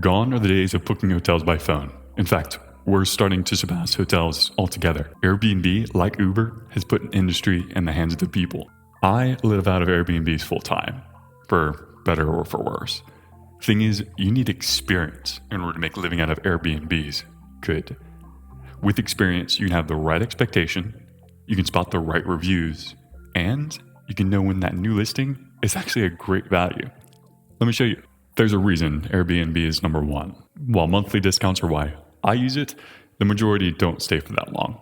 Gone are the days of booking hotels by phone. In fact, we're starting to surpass hotels altogether. Airbnb, like Uber, has put an industry in the hands of the people. I live out of Airbnbs full time, for better or for worse. Thing is, you need experience in order to make living out of Airbnbs good. With experience, you can have the right expectation, you can spot the right reviews, and you can know when that new listing is actually a great value. Let me show you. There's a reason Airbnb is number one. While monthly discounts are why I use it, the majority don't stay for that long,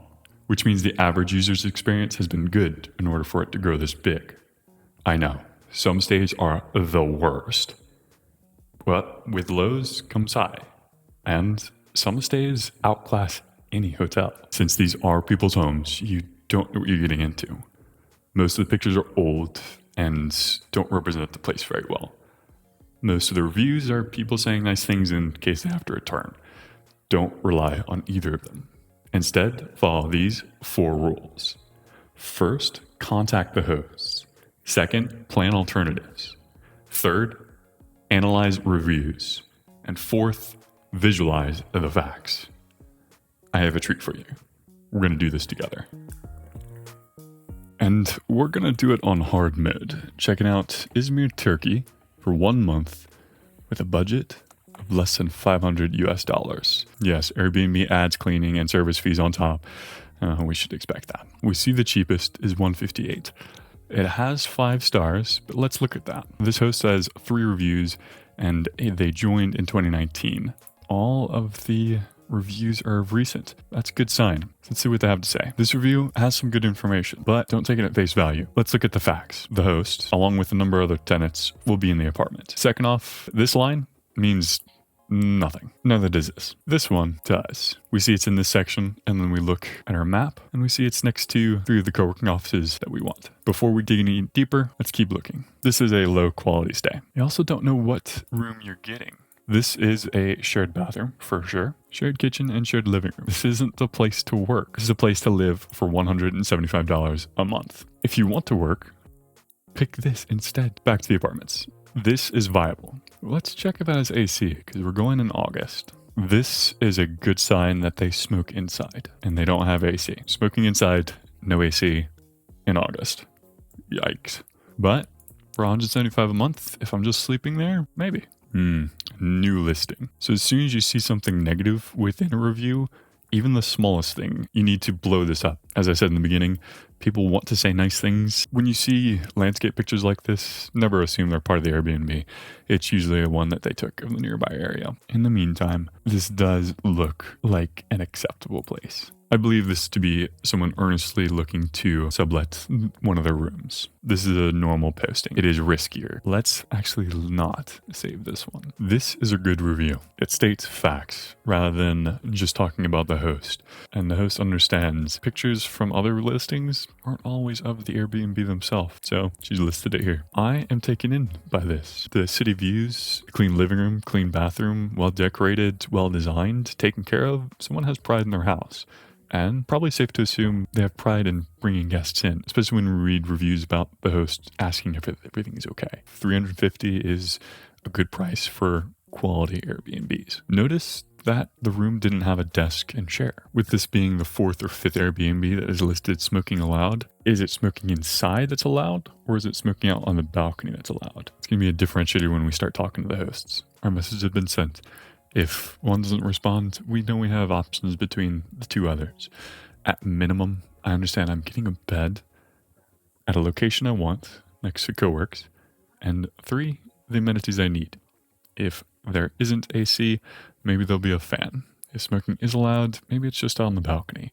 which means the average user's experience has been good in order for it to grow this big. I know, some stays are the worst. But with lows comes high, and some stays outclass any hotel. Since these are people's homes, you don't know what you're getting into. Most of the pictures are old and don't represent the place very well. Most of the reviews are people saying nice things in case they have to return. Don't rely on either of them. Instead, follow these 4 rules. First, contact the hosts. Second, plan alternatives. Third, analyze reviews. And fourth, visualize the facts. I have a treat for you. We're going to do this together. And we're going to do it on hard mode, checking out Izmir, Turkey for 1 month with a budget of less than $500 US. Yes, Airbnb adds cleaning and service fees on top. We should expect that. We see the cheapest is $158. It has 5 stars, but let's look at that. This host has 3 reviews and they joined in 2019. All of the reviews are recent. That's a good sign. Let's see what they have to say. This review has some good information, but don't take it at face value. Let's look at the facts. The host, along with a number of other tenants, will be in the apartment. Second off, this line means nothing. Neither does this. This one does. We see it's in this section, and then we look at our map, and we see it's next to 3 of the co-working offices that we want. Before we dig any deeper, let's keep looking. This is a low quality stay. You also don't know what room you're getting. This is a shared bathroom, for sure. Shared kitchen and shared living room. This isn't the place to work. This is a place to live for $175 a month. If you want to work, pick this instead. Back to the apartments. This is viable. Let's check if that has AC, because we're going in August. This is a good sign that they smoke inside, and they don't have AC. Smoking inside, no AC in August. Yikes. But for $175 a month, if I'm just sleeping there, maybe. New listing. So as soon as you see something negative within a review, even the smallest thing, you need to blow this up. As I said in the beginning, people want to say nice things. When you see landscape pictures like this, never assume they're part of the Airbnb. It's usually a one that they took of the nearby area. In the meantime, this does look like an acceptable place. I believe this to be someone earnestly looking to sublet one of their rooms. This is a normal posting. It is riskier. Let's actually not save this one. This is a good review. It states facts rather than just talking about the host. And the host understands pictures from other listings aren't always of the Airbnb themselves. So she's listed it here. I am taken in by this. The city views, clean living room, clean bathroom, well decorated, well designed, taken care of. Someone has pride in their house. And probably safe to assume they have pride in bringing guests in, especially when we read reviews about the host asking if everything is okay. $350 is a good price for quality Airbnbs. Notice that the room didn't have a desk and chair. With this being the 4th or 5th Airbnb that is listed smoking allowed, is it smoking inside that's allowed, or is it smoking out on the balcony that's allowed? It's going to be a differentiator when we start talking to the hosts. Our message has been sent. If one doesn't respond, we know we have options between the 2 others. At minimum, I understand I'm getting a bed at a location I want, next to coworks, and 3, the amenities I need. If there isn't AC, maybe there'll be a fan. If smoking is allowed, maybe it's just on the balcony.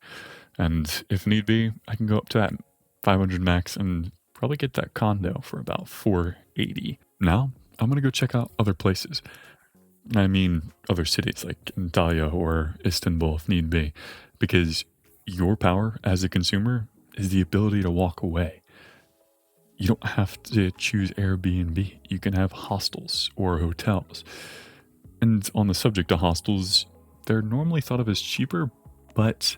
And if need be, I can go up to that 500 max and probably get that condo for about $480. Now, I'm going to go check out other places. I mean, other cities like Antalya or Istanbul if need be, because your power as a consumer is the ability to walk away. You don't have to choose Airbnb. You can have hostels or hotels. And on the subject of hostels, they're normally thought of as cheaper, but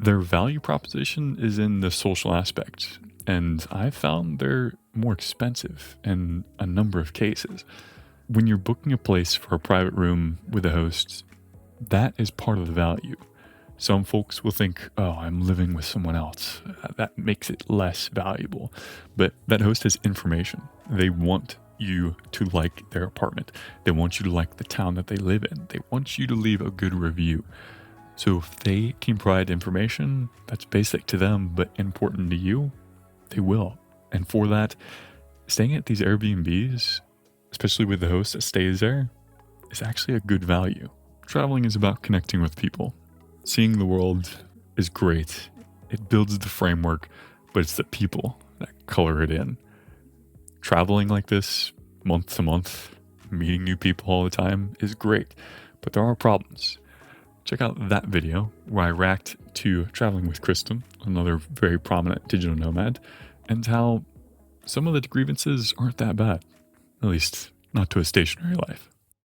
their value proposition is in the social aspect. And I've found they're more expensive in a number of cases. when you're booking a place for a private room with a host, that is part of the value. Some folks will think, oh, I'm living with someone else. That makes it less valuable. But that host has information. They want you to like their apartment. They want you to like the town that they live in. They want you to leave a good review. So if they can provide information that's basic to them but important to you, they will. And for that, staying at these Airbnbs, especially with the host that stays there, is actually a good value. Traveling is about connecting with people. Seeing the world is great. It builds the framework, but it's the people that color it in. Traveling like this, month to month, meeting new people all the time is great, but there are problems. Check out that video where I react to traveling with Kristen, another very prominent digital nomad, and how some of the grievances aren't that bad, at least not to a stationary life.